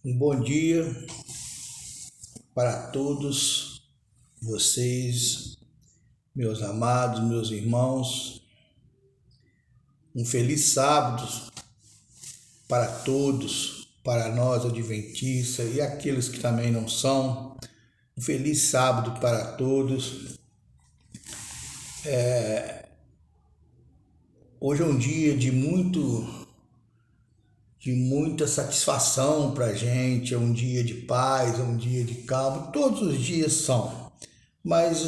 Um bom dia para todos vocês, meus amados, meus irmãos. Um feliz sábado para todos, para nós adventistas e aqueles que também não são. Um feliz sábado para todos. Hoje é um dia de muita satisfação para a gente, é um dia de paz, é um dia de calma. Todos os dias são, mas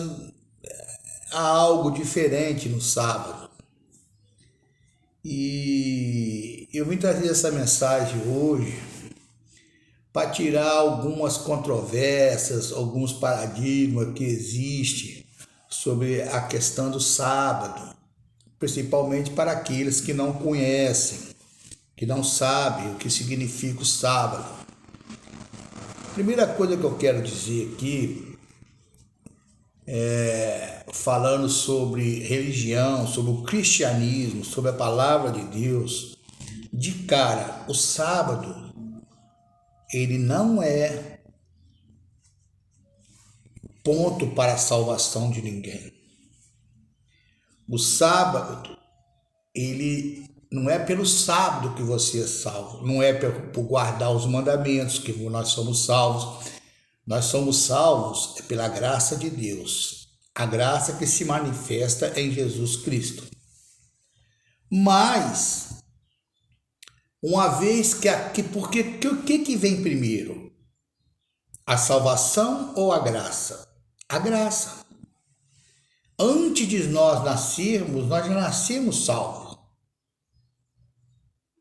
há algo diferente no sábado. E eu vim trazer essa mensagem hoje para tirar algumas controvérsias, alguns paradigmas que existem sobre a questão do sábado, principalmente para aqueles que não conhecem, que não sabem o que significa o sábado. Primeira coisa que eu quero dizer aqui, falando sobre religião, sobre o cristianismo, sobre a palavra de Deus, de cara, o sábado, ele não é ponto para a salvação de ninguém. O sábado, ele não é pelo sábado que você é salvo, não é por guardar os mandamentos que nós somos salvos. Nós somos salvos pela graça de Deus, a graça que se manifesta em Jesus Cristo. Mas, uma vez o que vem primeiro? A salvação ou a graça? A graça. Antes de nós nascermos, nós já nascemos salvos.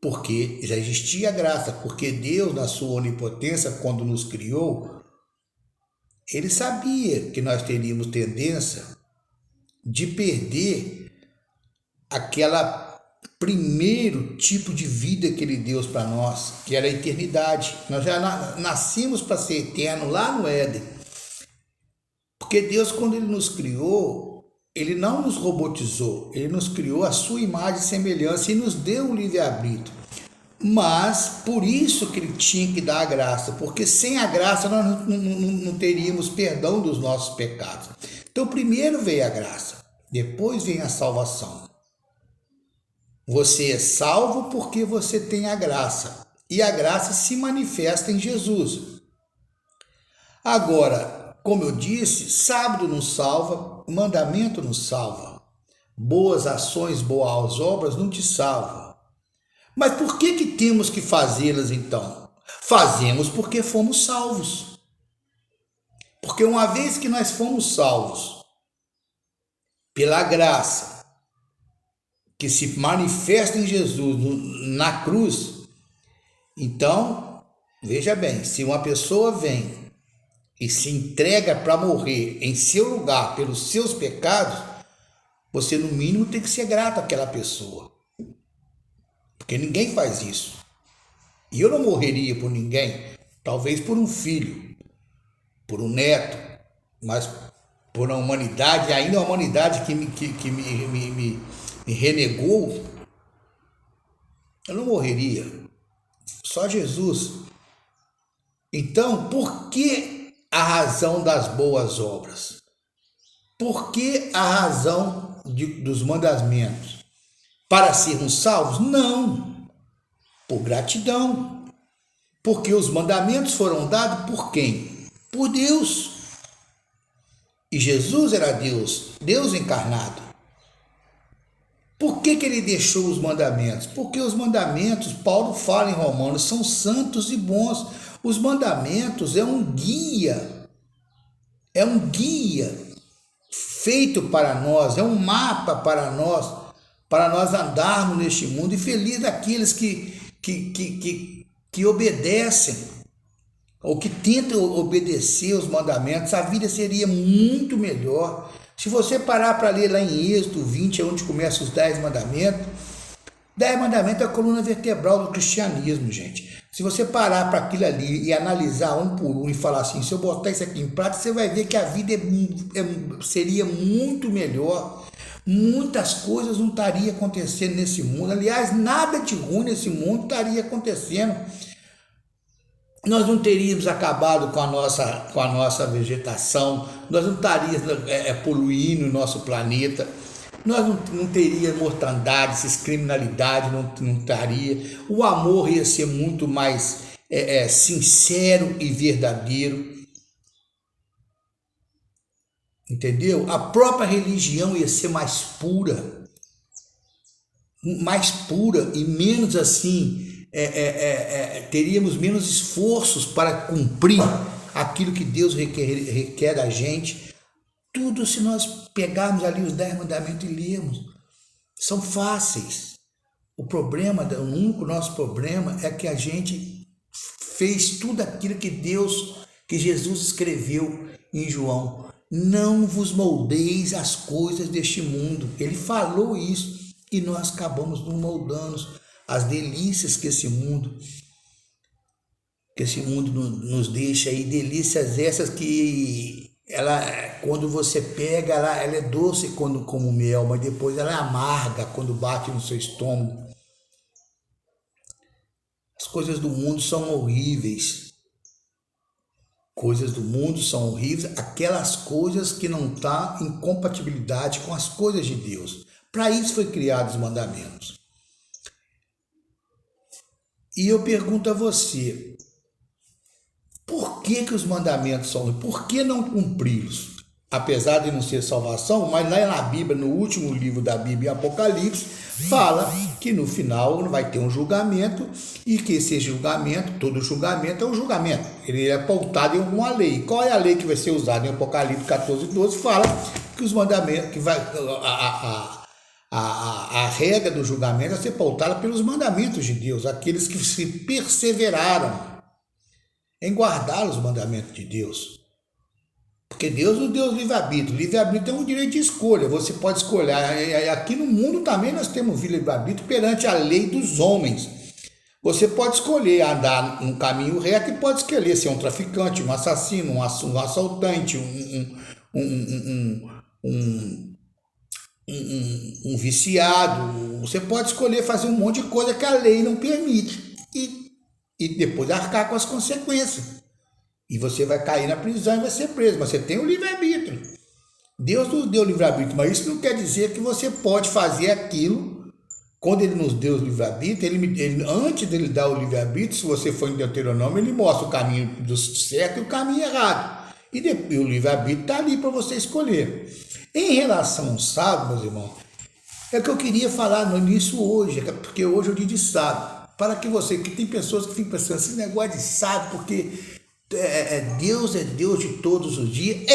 Porque já existia a graça, porque Deus, na sua onipotência, quando nos criou, ele sabia que nós teríamos tendência de perder aquela primeiro tipo de vida que ele deu para nós, que era a eternidade. Nós já nascemos para ser eterno lá no Éden. Porque Deus, quando ele nos criou, ele não nos robotizou, ele nos criou a sua imagem e semelhança e nos deu o livre-arbítrio. Mas por isso que ele tinha que dar a graça, porque sem a graça nós não teríamos perdão dos nossos pecados. Então primeiro veio a graça, depois vem a salvação. Você é salvo porque você tem a graça, e a graça se manifesta em Jesus. Agora, como eu disse, sábado não salva, mandamento não salva, boas ações, boas obras não te salvam. Mas por que temos que fazê-las então? Fazemos porque fomos salvos. Porque uma vez que nós fomos salvos pela graça que se manifesta em Jesus na cruz, então, veja bem, se uma pessoa vem e se entrega para morrer em seu lugar pelos seus pecados, você no mínimo tem que ser grato àquela pessoa. Porque ninguém faz isso. E eu não morreria por ninguém, talvez por um filho, por um neto, mas por uma humanidade, ainda uma humanidade que me renegou, eu não morreria. Só Jesus. Então, por que a razão das boas obras? Por que a razão dos mandamentos? Para sermos salvos? Não. Por gratidão. Porque os mandamentos foram dados por quem? Por Deus. E Jesus era Deus, Deus encarnado. Por que ele deixou os mandamentos? Porque os mandamentos, Paulo fala em Romanos, são santos e bons. Os mandamentos é um guia feito para nós, é um mapa para nós andarmos neste mundo, e feliz daqueles que obedecem ou que tentam obedecer os mandamentos. A vida seria muito melhor. Se você parar para ler lá em Êxodo 20, é onde começam os 10 mandamentos. 10 mandamentos é a coluna vertebral do cristianismo, gente. Se você parar para aquilo ali e analisar um por um e falar assim, se eu botar isso aqui em prática, você vai ver que a vida seria muito melhor. Muitas coisas não estariam acontecendo nesse mundo. Aliás, nada de ruim nesse mundo estaria acontecendo. nós não teríamos acabado com a nossa vegetação, nós não estaríamos poluindo o nosso planeta, nós não teríamos mortandade, criminalidade não estaria, o amor ia ser muito mais sincero e verdadeiro, entendeu? A própria religião ia ser mais pura e menos assim, teríamos menos esforços para cumprir aquilo que Deus requer da gente. Tudo, se nós pegarmos ali os 10 mandamentos e lermos, são fáceis. O único nosso problema é que a gente fez tudo aquilo que Jesus escreveu em João. Não vos moldeis as coisas deste mundo. Ele falou isso e nós acabamos nos moldando as delícias que esse mundo nos deixa aí, delícias essas que quando você pega, ela é doce como mel, mas depois ela é amarga quando bate no seu estômago. As coisas do mundo são horríveis. Coisas do mundo são horríveis, aquelas coisas que não estão em compatibilidade com as coisas de Deus. Para isso foi criados os mandamentos. E eu pergunto a você, por que os mandamentos são ruins? Por que não cumpri-los? Apesar de não ser salvação, mas lá na Bíblia, no último livro da Bíblia, Apocalipse, fala que no final vai ter um julgamento e que esse julgamento, todo julgamento é um julgamento. Ele é pautado em alguma lei. Qual é a lei que vai ser usada? Em Apocalipse 14:12 fala que os mandamentos, que vai a regra do julgamento vai ser pautada pelos mandamentos de Deus, aqueles que se perseveraram em guardar os mandamentos de Deus. Porque Deus nos deu livre-arbítrio. Livre-arbítrio é um direito de escolha. Você pode escolher. Aqui no mundo também nós temos livre-arbítrio perante a lei dos homens. Você pode escolher andar num caminho reto e pode escolher ser um traficante, um assassino, um assaltante, um viciado. Você pode escolher fazer um monte de coisa que a lei não permite. E depois arcar com as consequências. E você vai cair na prisão e vai ser preso. Mas você tem o livre-arbítrio. Deus nos deu o livre-arbítrio, mas isso não quer dizer que você pode fazer aquilo. Quando ele nos deu o livre-arbítrio, antes dele dar o livre-arbítrio, se você for em Deuteronômio, ele mostra o caminho do certo e o caminho errado. E o livre-arbítrio está ali para você escolher. Em relação ao sábado, meus irmãos, é o que eu queria falar no início hoje, porque hoje é o dia de sábado. Para que você, que tem pessoas que ficam pensando, esse negócio de sábado, porque Deus é Deus de todos os dias.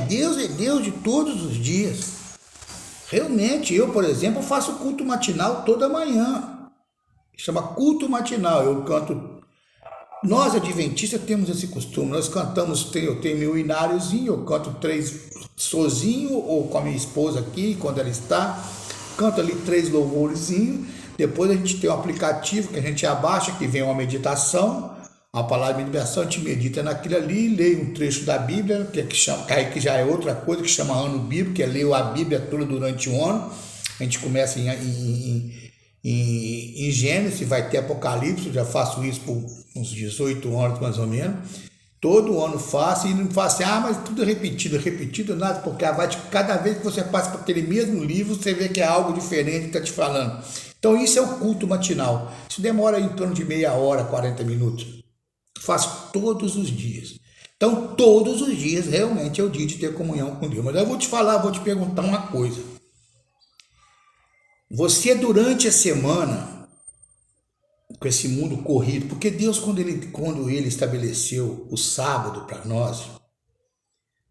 Deus é Deus de todos os dias. Realmente, eu, por exemplo, faço culto matinal toda manhã. Chama culto matinal. Eu canto. Nós, adventistas, temos esse costume. Nós cantamos, eu tenho meu ináriozinho, eu canto 3 sozinho ou com a minha esposa aqui, quando ela está. Canto ali 3 louvorzinhos. Depois a gente tem um aplicativo que a gente abaixa, que vem uma meditação. A palavra de meditação, a gente medita naquilo ali, lê um trecho da Bíblia, que já é outra coisa, que chama ano bíblico, que é ler a Bíblia toda durante o ano. A gente começa em Gênesis, vai ter Apocalipse, eu já faço isso por uns 18 anos mais ou menos. Todo ano faço, e não faço assim, mas tudo repetido, nada, porque cada vez que você passa por aquele mesmo livro, você vê que é algo diferente que está te falando. Então isso é o culto matinal. Isso demora em torno de meia hora, 40 minutos. Faço todos os dias. Então, todos os dias realmente é o dia de ter comunhão com Deus. Mas eu vou te perguntar uma coisa. Você, durante a semana, com esse mundo corrido, porque Deus, quando ele estabeleceu o sábado para nós,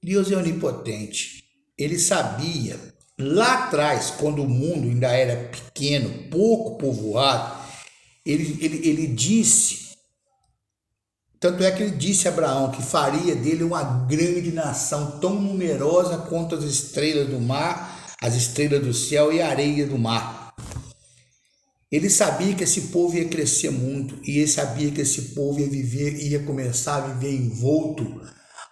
Deus é onipotente. Ele sabia, lá atrás, quando o mundo ainda era pequeno, pouco povoado, ele disse. Tanto é que ele disse a Abraão que faria dele uma grande nação, tão numerosa quanto as estrelas do mar, as estrelas do céu e a areia do mar. Ele sabia que esse povo ia crescer muito e ele sabia que esse povo ia começar a viver envolto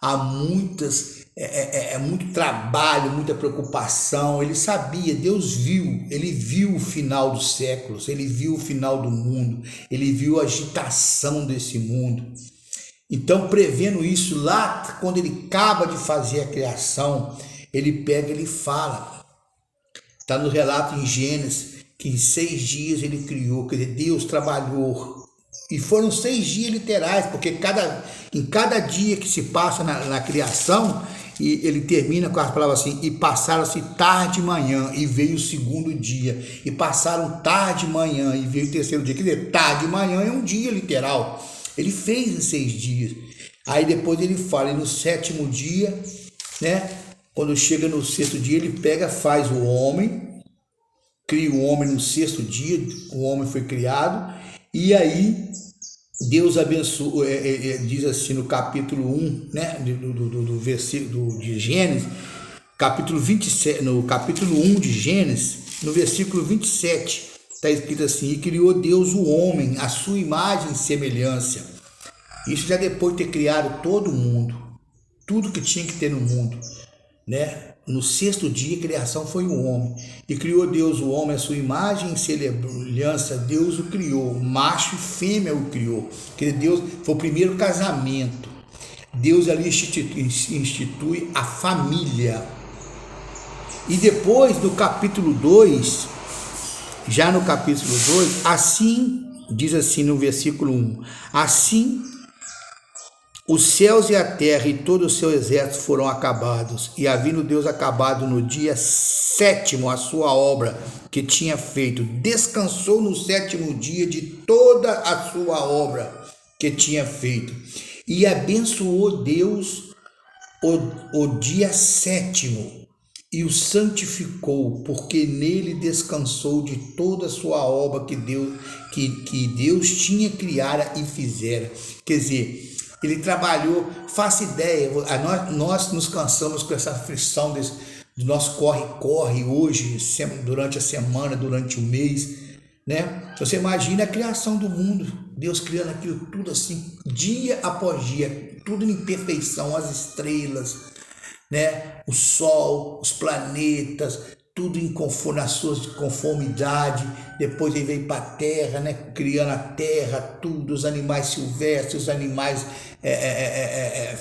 a muitas é muito trabalho, muita preocupação. Ele sabia, Deus viu, ele viu o final dos séculos, ele viu o final do mundo, ele viu a agitação desse mundo. Então, prevendo isso, lá quando ele acaba de fazer a criação, ele pega, ele fala. Está no relato em Gênesis, que em 6 dias ele criou, quer dizer, Deus trabalhou. E foram 6 dias literais, porque em cada dia que se passa na criação, e ele termina com as palavras assim, e passaram-se tarde e manhã, e veio o segundo dia, e passaram tarde e manhã, e veio o terceiro dia. Quer dizer, tarde e manhã é um dia literal. Ele fez em 6 dias. Aí depois ele fala, e no 7º dia, né? Quando chega no 6º dia, ele pega, faz o homem, cria o homem no 6º dia, o homem foi criado, e aí Deus abençoa, diz assim no capítulo 1, né, do versículo de Gênesis, capítulo 27, no capítulo 1 de Gênesis, no versículo 27, está escrito assim, e criou Deus o homem, a sua imagem e semelhança. Isso já depois de ter criado todo o mundo, tudo que tinha que ter no mundo, né? No 6º dia, a criação foi o homem. E criou Deus o homem, a sua imagem e semelhança, Deus o criou. Macho e fêmea o criou. Porque Deus foi o primeiro casamento. Deus ali institui a família. E depois, no capítulo 2, já no capítulo 2, assim, diz assim no versículo 1, assim os céus e a terra e todo o seu exército foram acabados, e havendo Deus acabado no dia 7º a sua obra que tinha feito, descansou no 7º dia de toda a sua obra que tinha feito, e abençoou Deus o dia 7º, e o santificou, porque nele descansou de toda a sua obra que Deus tinha criado e fizera. Quer dizer, ele trabalhou, faça ideia, nós nos cansamos com essa aflição do nosso corre-corre hoje, durante a semana, durante o mês, né? Você imagina a criação do mundo, Deus criando aquilo tudo assim, dia após dia, tudo em perfeição, as estrelas, né? O sol, os planetas, tudo na sua conformidade. Depois ele veio para a terra, né? Criando a terra, tudo, os animais silvestres, os animais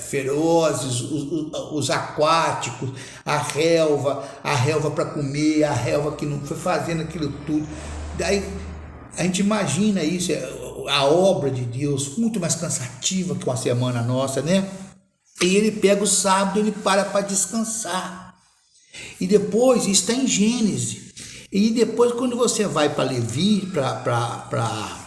ferozes, os aquáticos, a relva para comer, a relva que não foi fazendo aquilo tudo. Daí a gente imagina isso, a obra de Deus, muito mais cansativa que uma semana nossa, né? E ele pega o sábado, ele para descansar. E depois, isso está em Gênesis. E depois, quando você vai para Levi, para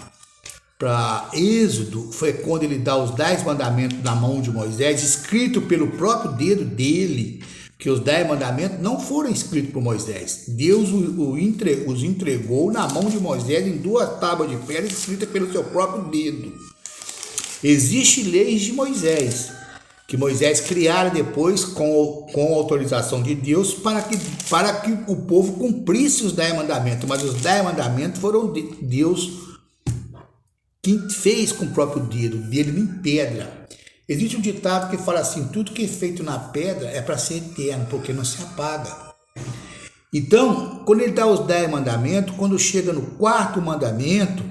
Êxodo, foi quando ele dá os 10 mandamentos na mão de Moisés, escrito pelo próprio dedo dele, que os 10 mandamentos não foram escritos por Moisés. Deus os entregou na mão de Moisés em 2 tábuas de pedra escritas pelo seu próprio dedo. Existem leis de Moisés, que Moisés criara depois com a autorização de Deus para que o povo cumprisse os 10 mandamentos, mas os 10 mandamentos foram Deus que fez com o próprio dedo dele em pedra. Existe um ditado que fala assim, tudo que é feito na pedra é para ser eterno, porque não se apaga. Então, quando ele dá os 10 mandamentos, quando chega no 4º mandamento,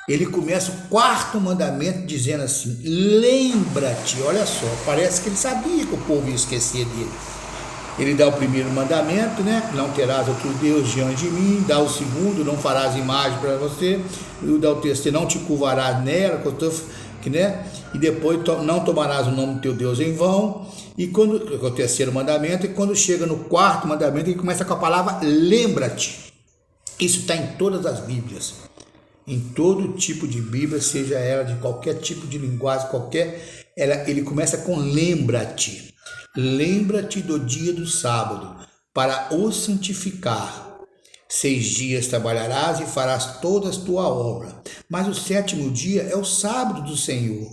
ele começa o 4º mandamento dizendo assim, lembra-te, olha só, parece que ele sabia que o povo ia esquecer dele. Ele dá o 1º mandamento, né? Não terás outro Deus diante de mim. Dá o 2º, não farás imagem para você. E dá o 3º, não te curvarás nela, né? E depois, não tomarás o nome do teu Deus em vão. E quando, é o 3º mandamento, e quando chega no 4º mandamento, ele começa com a palavra lembra-te. Isso está em todas as Bíblias. Em todo tipo de Bíblia, seja ela de qualquer tipo de linguagem, ele começa com lembra-te. Lembra-te do dia do sábado, para o santificar. 6 dias trabalharás e farás toda a tua obra. Mas o 7º dia é o sábado do Senhor,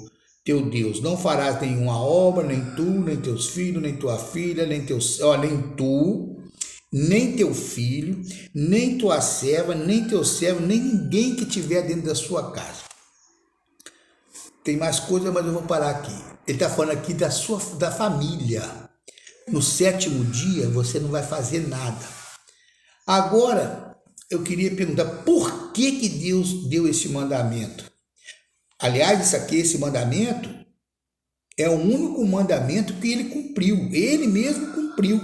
teu Deus. Não farás nenhuma obra, nem tu, nem teus filhos, nem tua filha, nem teu filho, nem tua serva, nem teu servo, nem ninguém que estiver dentro da sua casa. Tem mais coisa, mas eu vou parar aqui. Ele está falando aqui da família. No sétimo dia você não vai fazer nada. Agora, eu queria perguntar, por que Deus deu esse mandamento? Aliás, esse mandamento é o único mandamento que ele cumpriu. Ele mesmo cumpriu.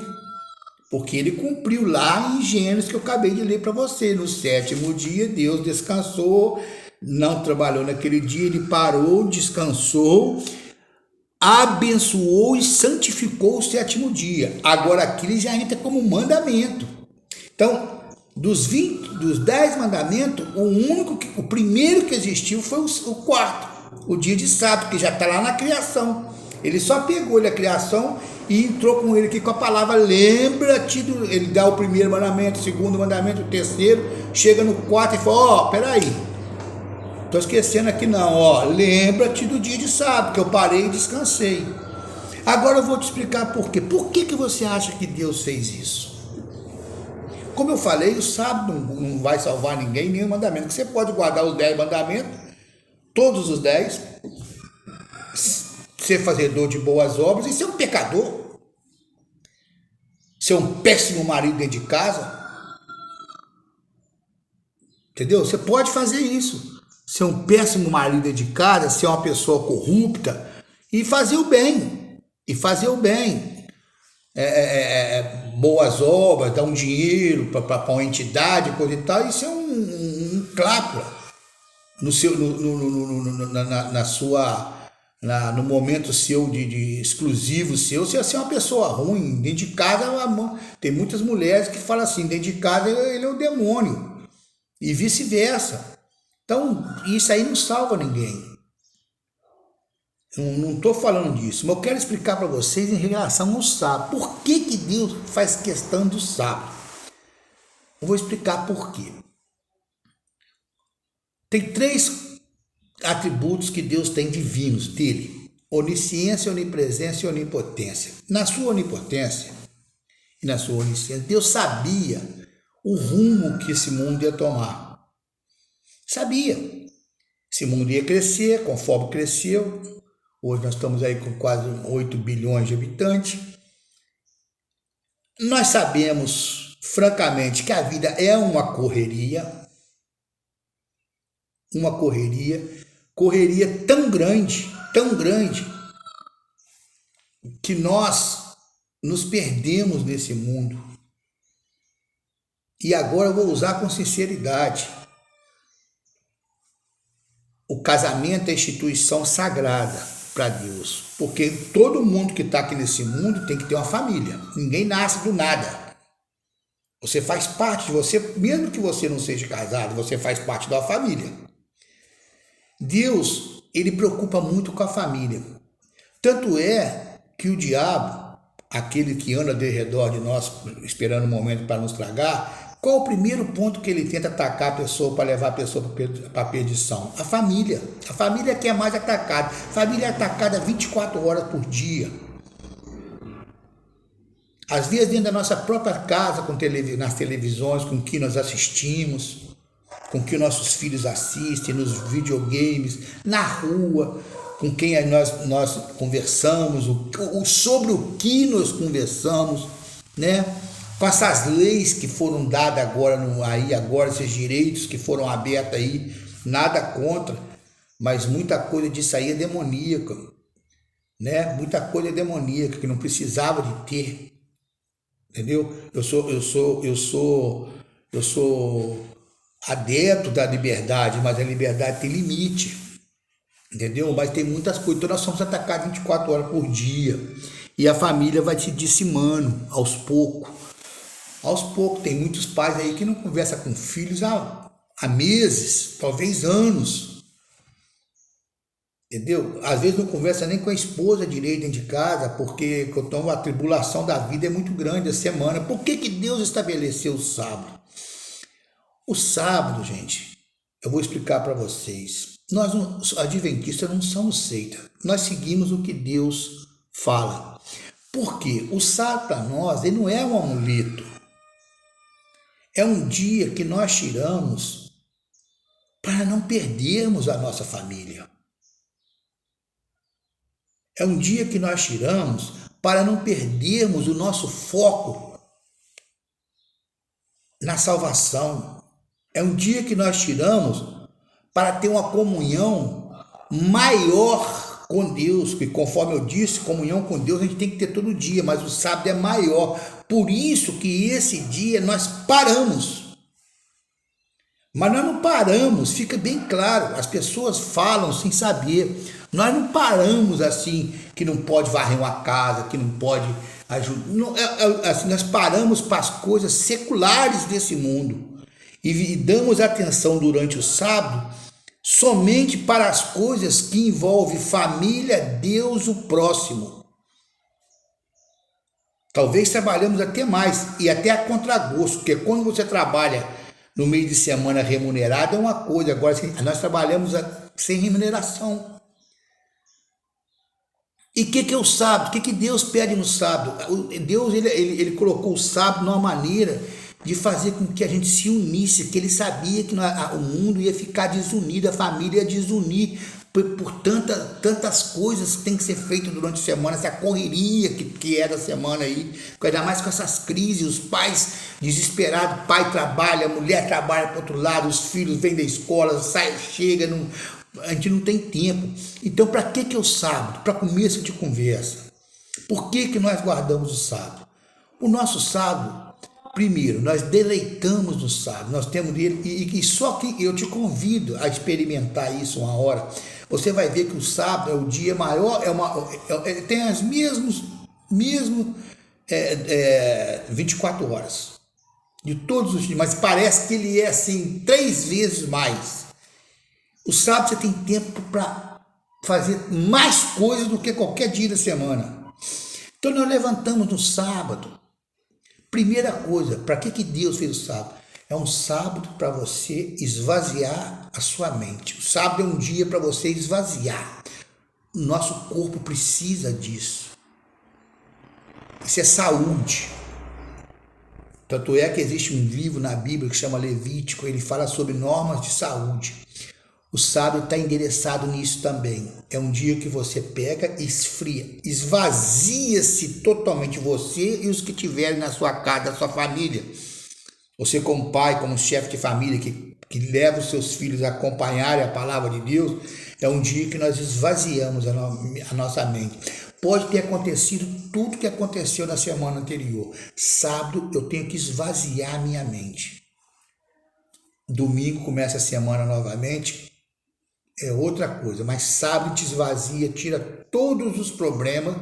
Porque ele cumpriu lá em Gênesis, que eu acabei de ler para você. No sétimo dia, Deus descansou, não trabalhou naquele dia, ele parou, descansou, abençoou e santificou o sétimo dia. Agora aqui ele já entra como mandamento. Então, dos 10 mandamentos, o primeiro que existiu foi o quarto, o dia de sábado, que já está lá na criação. Ele só pegou a criação e entrou com ele aqui com a palavra lembra-te, ele dá o primeiro mandamento, o segundo mandamento, o terceiro, chega no quarto e fala, peraí, estou esquecendo aqui não, lembra-te do dia de sábado, que eu parei e descansei. Agora eu vou te explicar por quê. Por que você acha que Deus fez isso? Como eu falei, o sábado não vai salvar ninguém, nenhum mandamento. Você pode guardar os 10 mandamentos, todos os 10, ser fazedor de boas obras e ser um pecador, ser um péssimo marido dentro de casa, entendeu? Você pode fazer isso, ser um péssimo marido dentro de casa, ser uma pessoa corrupta e fazer o bem, boas obras, dar um dinheiro para uma entidade, coisa e tal, e ser um crápula no seu, no momento seu de exclusivo seu, você ia ser uma pessoa ruim. Dentro de casa, tem muitas mulheres que falam assim, dentro de casa ele é o demônio, e vice-versa. Então, isso aí não salva ninguém. Não estou falando disso, mas eu quero explicar para vocês em relação ao sábado. Por que Deus faz questão do sábado? Eu vou explicar por quê. Tem 3 atributos que Deus tem divinos dele: onisciência, onipresença e onipotência. Na sua onipotência e na sua onisciência, Deus sabia o rumo que esse mundo ia tomar. Sabia. Esse mundo ia crescer, conforme cresceu. Hoje nós estamos aí com quase 8 bilhões de habitantes. Nós sabemos, francamente, que a vida é uma correria tão grande, que nós nos perdemos nesse mundo. E agora eu vou usar com sinceridade. O casamento é instituição sagrada para Deus, porque todo mundo que está aqui nesse mundo tem que ter uma família. Ninguém nasce do nada. Você faz parte de você, mesmo que você não seja casado, você faz parte da família. Deus, ele preocupa muito com a família. Tanto é que o diabo, aquele que anda de redor de nós, esperando um momento para nos tragar, qual o primeiro ponto que ele tenta atacar a pessoa, para levar a pessoa para a perdição? A família. A família que é mais atacada. A família é atacada 24 horas por dia. Às vezes dentro da nossa própria casa, nas televisões, com que nós assistimos, com que nossos filhos assistem, nos videogames, na rua, com quem nós conversamos, sobre o que nós conversamos, né? Com essas leis que foram dadas agora, esses direitos que foram abertos aí, nada contra, mas muita coisa disso aí é demoníaca, né? Muita coisa é demoníaca que não precisava de ter, entendeu? Eu sou adepto da liberdade, mas a liberdade tem limite, entendeu? Mas tem muitas coisas, então nós somos atacados 24 horas por dia, e a família vai se dizimando aos poucos. Aos poucos, tem muitos pais aí que não conversam com filhos há meses, talvez anos, entendeu? Às vezes não conversa nem com a esposa direito dentro de casa, porque então, a tribulação da vida é muito grande a semana. Por que Deus estabeleceu o sábado? O sábado, gente, eu vou explicar para vocês. Nós, adventistas, não somos seita. Nós seguimos o que Deus fala. Por quê? O sábado para nós, ele não é um amuleto. É um dia que nós tiramos para não perdermos a nossa família. É um dia que nós tiramos para não perdermos o nosso foco na salvação. É um dia que nós tiramos para ter uma comunhão maior com Deus, que conforme eu disse, comunhão com Deus a gente tem que ter todo dia, mas o sábado é maior. Por isso que esse dia nós paramos. Mas nós não paramos, fica bem claro, as pessoas falam sem saber. Nós não paramos assim, que não pode varrer uma casa, que não pode ajudar. Não, assim, nós paramos para as coisas seculares desse mundo e damos atenção durante o sábado somente para as coisas que envolvem família, Deus, o próximo. Talvez trabalhamos até mais e até a contragosto, porque quando você trabalha no meio de semana remunerado é uma coisa, agora nós trabalhamos sem remuneração. E o que é o sábado? O que Deus pede no sábado? Deus ele colocou o sábado numa maneira de fazer com que a gente se unisse, que ele sabia que o mundo ia ficar desunido, a família ia desunir por tantas coisas que tem que ser feitas durante a semana, essa correria que é da semana aí, ainda mais com essas crises, os pais desesperados, pai trabalha, a mulher trabalha para outro lado, os filhos vêm da escola, sai, chega, a gente não tem tempo. Então, para que é o sábado? Para começo de conversa. Por que nós guardamos o sábado? O nosso sábado, primeiro, nós deleitamos no sábado, nós temos ele, e só que eu te convido a experimentar isso uma hora. Você vai ver que o sábado é o dia maior, tem as mesmas 24 horas de todos os dias, mas parece que ele é assim 3 vezes mais. O sábado você tem tempo para fazer mais coisas do que qualquer dia da semana. Então nós levantamos no sábado. Primeira coisa, para que Deus fez o sábado? É um sábado para você esvaziar a sua mente. O sábado é um dia para você esvaziar. O nosso corpo precisa disso. Isso é saúde. Tanto é que existe um livro na Bíblia que chama Levítico, ele fala sobre normas de saúde. O sábado está endereçado nisso também. É um dia que você pega e esfria, esvazia-se totalmente você e os que tiverem na sua casa, da sua família. Você como pai, como chefe de família que leva os seus filhos a acompanharem a palavra de Deus, é um dia que nós esvaziamos a nossa mente. Pode ter acontecido tudo que aconteceu na semana anterior. Sábado eu tenho que esvaziar a minha mente. Domingo começa a semana novamente. É outra coisa, mas sábado te esvazia, tira todos os problemas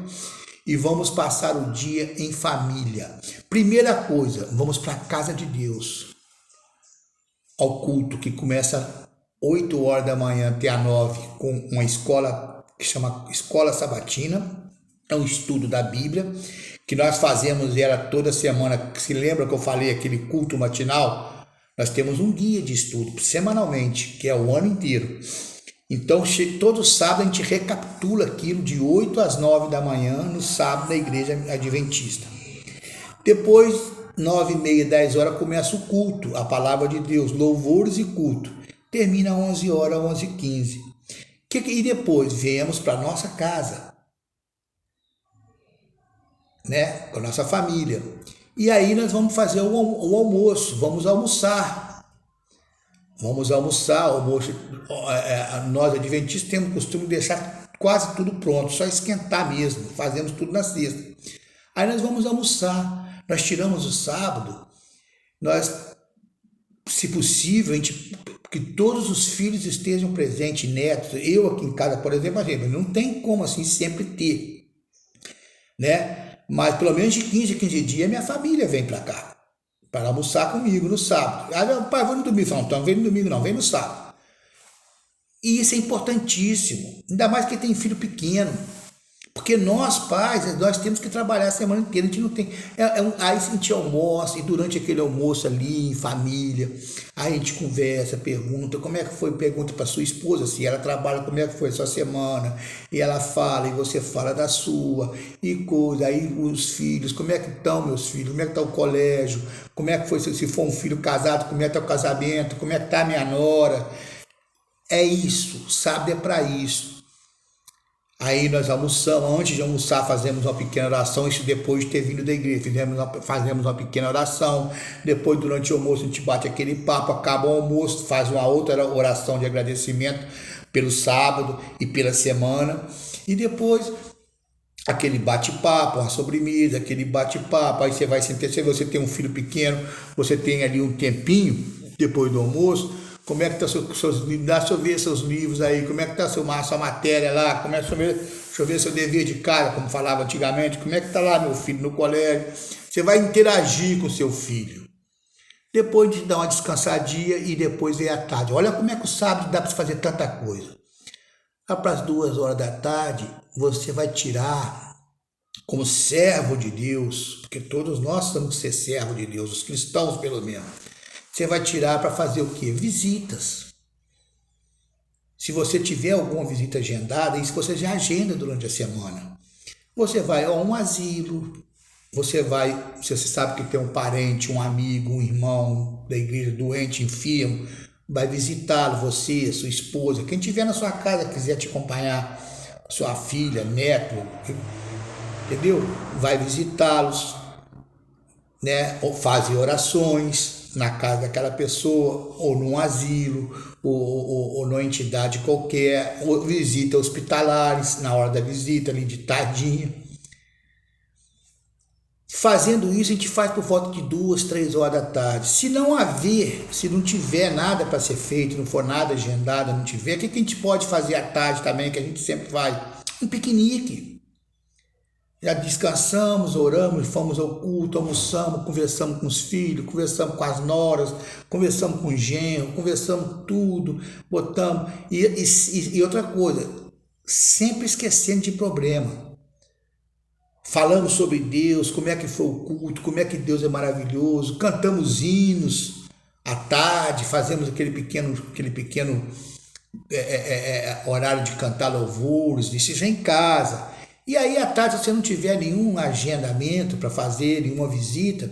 e vamos passar o dia em família. Primeira coisa, vamos para a casa de Deus, ao culto que começa 8 horas da manhã até às 9, com uma escola que chama Escola Sabatina, é um estudo da Bíblia, que nós fazemos ela toda semana. Se lembra que eu falei aquele culto matinal? Nós temos um guia de estudo semanalmente, que é o ano inteiro. Então, todo sábado a gente recapitula aquilo de 8 às 9 da manhã, no sábado da igreja adventista. Depois, 9h30, 10 horas, começa o culto, a palavra de Deus, louvores e culto. Termina 11 horas, 11h15. E depois, viemos para a nossa casa, né? Com a nossa família. E aí nós vamos fazer o almoço, vamos almoçar. Almoço. Nós adventistas temos o costume de deixar quase tudo pronto, só esquentar mesmo, fazemos tudo na sexta. Aí nós vamos almoçar, nós tiramos o sábado, se possível, que todos os filhos estejam presentes, netos. Eu aqui em casa, por exemplo, não tem como assim sempre ter, né? Mas pelo menos de 15 dias minha família vem para cá para almoçar comigo no sábado. Aí meu pai, vou no domingo. Não, então vem no domingo não, vem no sábado. E isso é importantíssimo, ainda mais que tem filho pequeno. Porque nós, pais, nós temos que trabalhar a semana inteira, a gente não tem... Aí a gente almoça, e durante aquele almoço ali, em família, aí a gente conversa, pergunta, como é que foi, pergunta para sua esposa, se ela trabalha, como é que foi a sua semana, e ela fala, e você fala da sua, e coisa, aí os filhos, como é que estão meus filhos, como é que está o colégio, como é que foi, se for um filho casado, como é que está o casamento, como é que está a minha nora. É isso, sábado é para isso. Aí nós almoçamos, antes de almoçar fazemos uma pequena oração, isso depois de ter vindo da igreja, fazemos uma pequena oração, depois durante o almoço a gente bate aquele papo, acaba o almoço, faz uma outra oração de agradecimento pelo sábado e pela semana, e depois aquele bate-papo, uma sobremesa, aquele bate-papo, aí você vai sentir, se você tem um filho pequeno, você tem ali um tempinho depois do almoço, como é que tá seus livros, deixa eu ver seus livros aí, como é que tá sua matéria lá, deixa eu ver seu dever de casa, como falava antigamente, como é que tá lá meu filho no colégio, você vai interagir com seu filho, depois de dar uma descansadinha e depois vem a tarde, olha como é que o sábado dá para fazer tanta coisa, lá para as 2 horas da tarde, você vai tirar como servo de Deus, porque todos nós temos que ser servo de Deus, os cristãos pelo menos, você vai tirar para fazer o quê? Visitas. Se você tiver alguma visita agendada, isso você já agenda durante a semana. Você vai a um asilo, se você sabe que tem um parente, um amigo, um irmão da igreja doente, enfermo, vai visitá-lo, você, sua esposa, quem tiver na sua casa quiser te acompanhar, sua filha, neto, entendeu? Vai visitá-los, né? Ou fazem orações na casa daquela pessoa, ou num asilo, ou numa entidade qualquer, ou visita hospitalares na hora da visita, ali de tardinha. Fazendo isso, a gente faz por volta de 2, 3 horas da tarde. Se não tiver nada para ser feito, não for nada agendado, não tiver, o que a gente pode fazer à tarde também, que a gente sempre faz? Um piquenique. Já descansamos, oramos, fomos ao culto, almoçamos, conversamos com os filhos, conversamos com as noras, conversamos com o genro, conversamos tudo, botamos. E outra coisa, sempre esquecendo de problema. Falamos sobre Deus, como é que foi o culto, como é que Deus é maravilhoso, cantamos hinos à tarde, fazemos aquele pequeno horário de cantar louvores, isso já em casa. E aí à tarde, se você não tiver nenhum agendamento para fazer, nenhuma visita,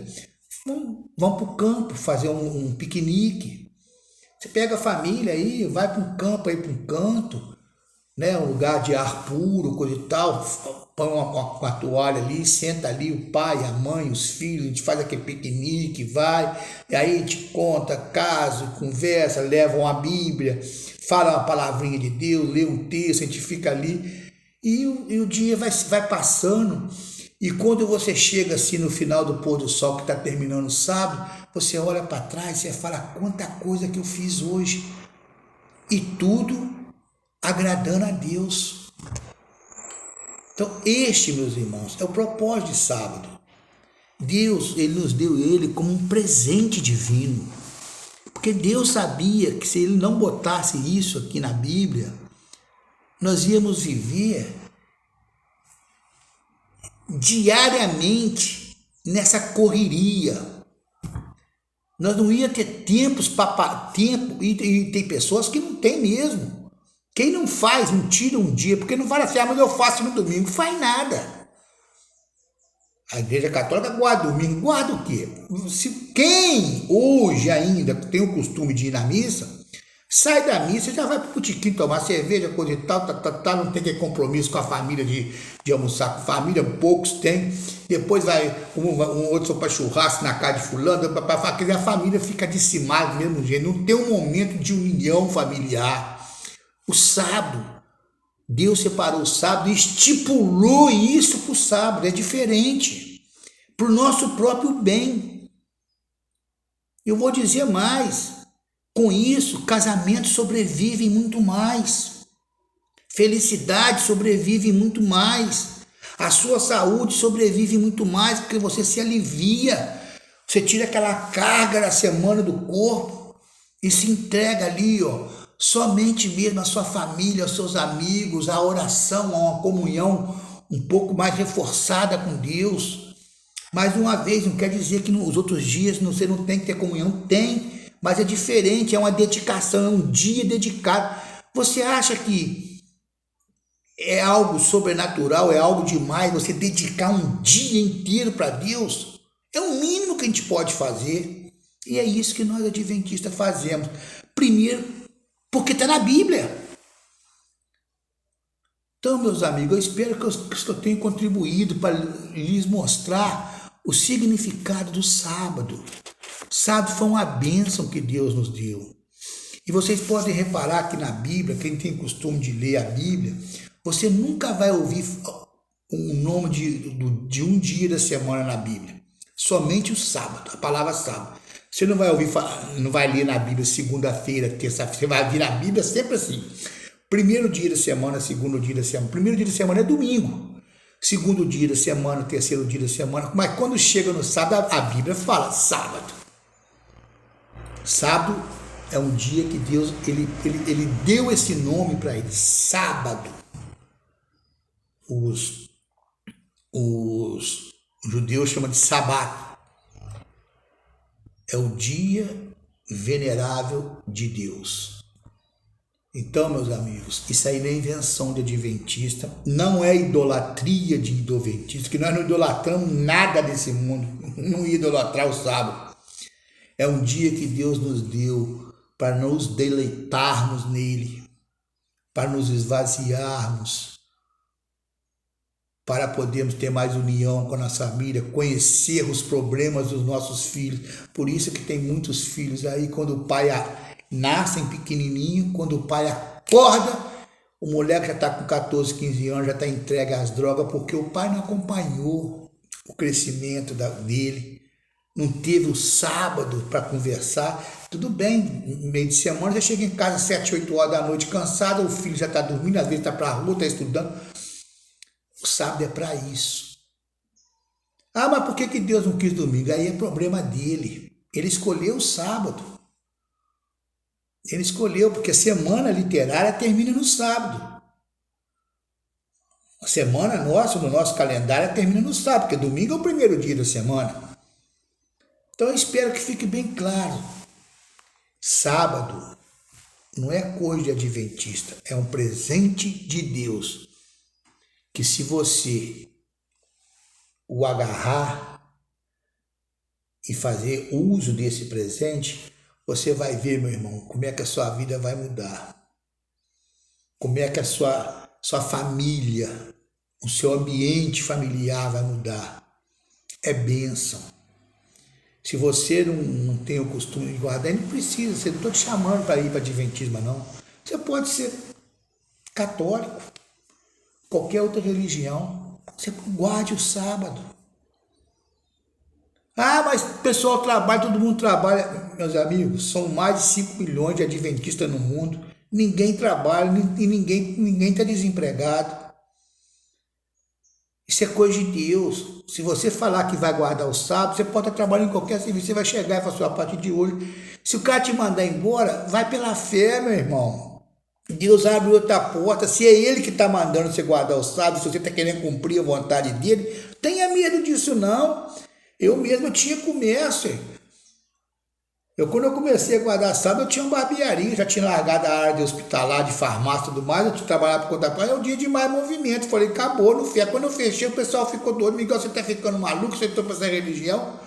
vão para o campo fazer um piquenique. Você pega a família aí, vai para um campo aí, para um canto, né, um lugar de ar puro, coisa e tal, põe uma toalha ali, senta ali o pai, a mãe, os filhos, a gente faz aquele piquenique, vai, e aí a gente conta caso, conversa, leva uma Bíblia, fala uma palavrinha de Deus, lê um texto, a gente fica ali, e o dia vai passando, e quando você chega assim no final do pôr do sol, que está terminando o sábado, você olha para trás e fala, quanta coisa que eu fiz hoje, e tudo agradando a Deus. Então este, meus irmãos, é o propósito de sábado. Deus, ele nos deu ele como um presente divino, porque Deus sabia que se ele não botasse isso aqui na Bíblia, nós íamos viver diariamente nessa correria. Nós não ia ter tempo, e tem pessoas que não tem mesmo. Quem não faz, não tira um dia, porque não fala assim, mas eu faço no domingo, faz nada. A Igreja Católica guarda domingo, guarda o quê? Quem hoje ainda tem o costume de ir na missa, sai da missa, já vai para o botequim tomar cerveja, coisa e tal, não tem aquele compromisso com a família de almoçar com a família, poucos têm. Depois vai um outro para churrasco na casa de fulano, a família fica decimada do mesmo jeito, não tem um momento de união familiar. O sábado, Deus separou o sábado e estipulou isso para o sábado, é diferente, para o nosso próprio bem. Eu vou dizer mais. Com isso, casamento sobrevive muito mais, felicidade sobrevive muito mais, a sua saúde sobrevive muito mais, porque você se alivia, você tira aquela carga da semana do corpo e se entrega ali, somente mesmo a sua família, aos seus amigos, a oração, a uma comunhão um pouco mais reforçada com Deus. Mais uma vez, não quer dizer que nos outros dias você não tem que ter comunhão, tem. Mas é diferente, é uma dedicação, é um dia dedicado. Você acha que é algo sobrenatural, é algo demais você dedicar um dia inteiro para Deus? É o mínimo que a gente pode fazer. E é isso que nós adventistas fazemos. Primeiro, porque está na Bíblia. Então, meus amigos, eu espero que eu tenha contribuído para lhes mostrar o significado do sábado. Sábado foi uma bênção que Deus nos deu. E vocês podem reparar que na Bíblia, quem tem costume de ler a Bíblia, você nunca vai ouvir o nome de um dia da semana na Bíblia. Somente o sábado, a palavra sábado. Você não vai ouvir, não vai ler na Bíblia segunda-feira, terça-feira, você vai vir na Bíblia sempre assim. Primeiro dia da semana, segundo dia da semana. Primeiro dia da semana é domingo. Segundo dia da semana, terceiro dia da semana. Mas quando chega no sábado, a Bíblia fala sábado. Sábado é um dia que Deus ele deu esse nome para ele, sábado. Os judeus chamam de sabá. É o dia venerável de Deus. Então, meus amigos, isso aí não é invenção de adventista, não é idolatria de adventista, que nós não idolatramos nada desse mundo, não idolatrar o sábado. É um dia que Deus nos deu para nos deleitarmos nele, para nos esvaziarmos, para podermos ter mais união com a nossa família, conhecer os problemas dos nossos filhos. Por isso que tem muitos filhos aí, quando o pai nascem pequenininho, quando o pai acorda, o moleque já está com 14, 15 anos, já está entregue às drogas, porque o pai não acompanhou o crescimento dele, não teve o sábado para conversar. Tudo bem, no meio de semana, já chega em casa às 7, 8 horas da noite, cansado, o filho já está dormindo, às vezes está para a rua, está estudando. O sábado é para isso. Ah, mas por que Deus não quis domingo? Aí é problema dele. Ele escolheu o sábado. Ele escolheu, porque a semana literária termina no sábado. A semana nossa, no nosso calendário, termina no sábado, porque domingo é o primeiro dia da semana. Então eu espero que fique bem claro. Sábado não é coisa de adventista, é um presente de Deus. Que se você o agarrar e fazer uso desse presente, você vai ver, meu irmão, como é que a sua vida vai mudar. Como é que a sua família, o seu ambiente familiar vai mudar. É bênção. Se você não tem o costume de guardar, não precisa, eu não estou te chamando para ir para adventismo, não. Você pode ser católico, qualquer outra religião, você guarde o sábado. Ah, mas o pessoal trabalha, todo mundo trabalha. Meus amigos, são mais de 5 milhões de adventistas no mundo, ninguém trabalha e ninguém está desempregado. Isso é coisa de Deus. Se você falar que vai guardar o sábado, você pode estar trabalhando em qualquer serviço, você vai chegar e falar assim, a partir de hoje, se o cara te mandar embora, vai pela fé, meu irmão. Deus abre outra porta. Se é Ele que está mandando você guardar o sábado, se você está querendo cumprir a vontade dEle, tenha medo disso não. Eu mesmo tinha comércio. Quando eu comecei a guardar sábado, eu tinha uma barbearia, já tinha largado a área de hospitalar, de farmácia e tudo mais, eu trabalhava por conta própria, é o dia de mais movimento. Falei, acabou, não fez. Quando eu fechei, o pessoal ficou doido, Miguel, você está ficando maluco, você está para essa religião?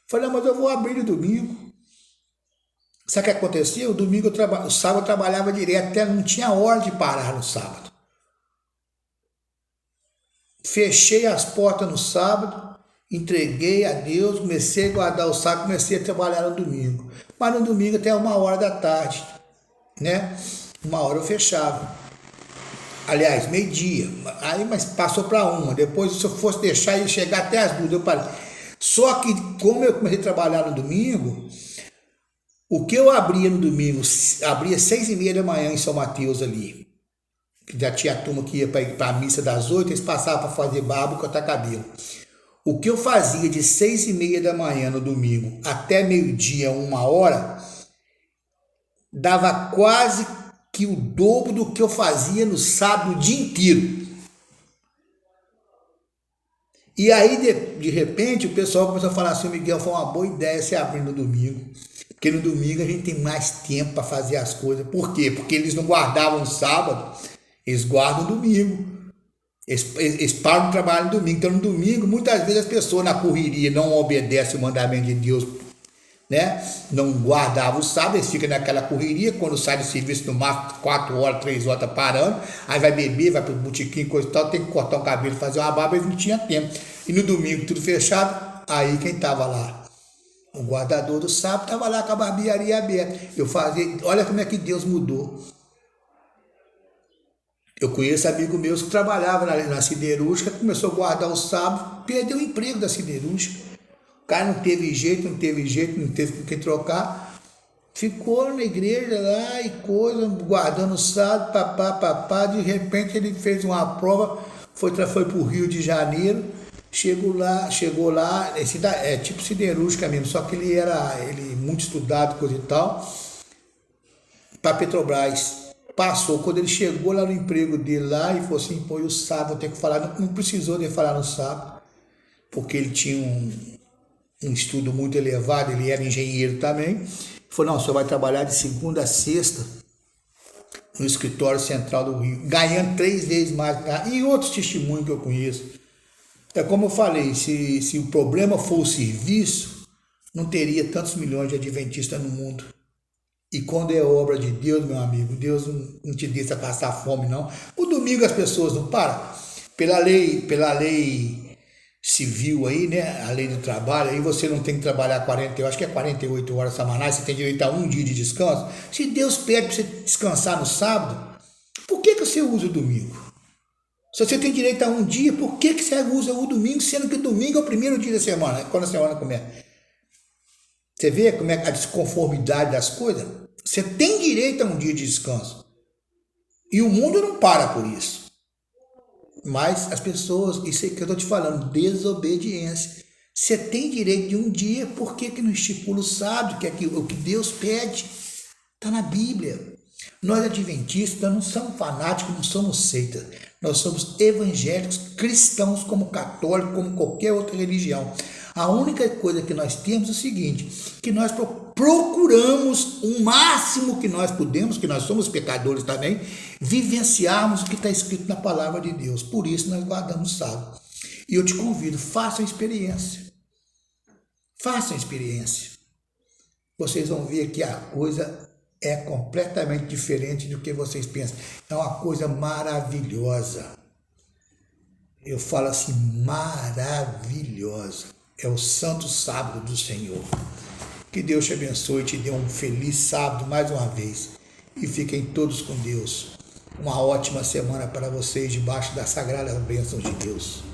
Falei, mas eu vou abrir no domingo. Sabe o que acontecia? O sábado eu trabalhava direto, até não tinha hora de parar no sábado. Fechei as portas no sábado, entreguei a Deus, comecei a guardar o sábado, comecei a trabalhar no domingo. Mas no domingo até 1h da tarde, né? 1h eu fechava. Aliás, meio-dia. Aí, mas passou para 1. Depois, se eu fosse deixar, ia chegar até as 2. Eu parei. Só que, como eu comecei a trabalhar no domingo, o que eu abria no domingo, abria 6h30 da manhã em São Mateus ali. Já tinha a turma que ia para a missa das 8, eles passavam para fazer barba e cortar cabelo. O que eu fazia de 6h30 da manhã no domingo até meio-dia, 1h, dava quase que o dobro do que eu fazia no sábado o dia inteiro. E aí, de repente, o pessoal começou a falar assim, Miguel, foi uma boa ideia você abrir no domingo. Porque no domingo a gente tem mais tempo para fazer as coisas. Por quê? Porque eles não guardavam no sábado, eles guardam no domingo. Eles param de trabalhar no domingo. Então, no domingo, muitas vezes as pessoas na correria não obedecem o mandamento de Deus né? Não guardava o sábado, eles ficam naquela correria, quando sai do serviço no máximo 4 horas, 3 horas tá parando, aí vai beber, vai pro botequim, coisa e tal, tem que cortar o cabelo, fazer uma barba, eles não tinham tempo. E no domingo tudo fechado, aí quem tava lá? O guardador do sábado tava lá com a barbearia aberta. Eu fazia, olha como é que Deus mudou. Eu conheço amigos meus que trabalhavam na siderúrgica, começou a guardar o sábado, perdeu o emprego da siderúrgica. O cara não teve jeito, não teve com quem trocar. Ficou na igreja lá e coisa, guardando o sábado, papá. De repente ele fez uma prova, foi para o Rio de Janeiro, chegou lá, é tipo siderúrgica mesmo, só que ele muito estudado, coisa e tal, para Petrobras. Passou, quando ele chegou lá no emprego dele lá, e falou assim, pô, e o sábado eu tenho que falar, não precisou de falar no sábado, porque ele tinha um estudo muito elevado, ele era engenheiro também. Ele falou, não, você vai trabalhar de segunda a sexta no escritório central do Rio, ganhando 3 vezes mais, e outros testemunhos que eu conheço. É como eu falei, se o problema for o serviço, não teria tantos milhões de adventistas no mundo. E quando é obra de Deus, meu amigo, Deus não te deixa passar fome, não. O domingo as pessoas não param. Pela lei civil aí, né? A lei do trabalho, aí você não tem que trabalhar 48 horas semanais, você tem direito a 1 dia de descanso. Se Deus pede para você descansar no sábado, por que você usa o domingo? Se você tem direito a 1 dia, por que você usa o domingo, sendo que o domingo é o primeiro dia da semana, quando a semana começa? Você vê como é a desconformidade das coisas? Você tem direito a 1 dia de descanso. E o mundo não para por isso. Mas as pessoas, isso é que eu estou te falando, desobediência. Você tem direito de 1 dia, por que não estipula o sábado, que é o que Deus pede? Está na Bíblia. Nós adventistas não somos fanáticos, não somos seitas. Nós somos evangélicos, cristãos, como católicos, como qualquer outra religião. A única coisa que nós temos é o seguinte, que nós procuramos o máximo que nós podemos, que nós somos pecadores também, vivenciarmos o que está escrito na palavra de Deus. Por isso nós guardamos o sábado. E eu te convido, faça a experiência. Faça a experiência. Vocês vão ver que a coisa é completamente diferente do que vocês pensam. É uma coisa maravilhosa. Eu falo assim, maravilhosa. É o santo sábado do Senhor. Que Deus te abençoe e te dê um feliz sábado mais uma vez. E fiquem todos com Deus. Uma ótima semana para vocês debaixo das sagradas bênçãos de Deus.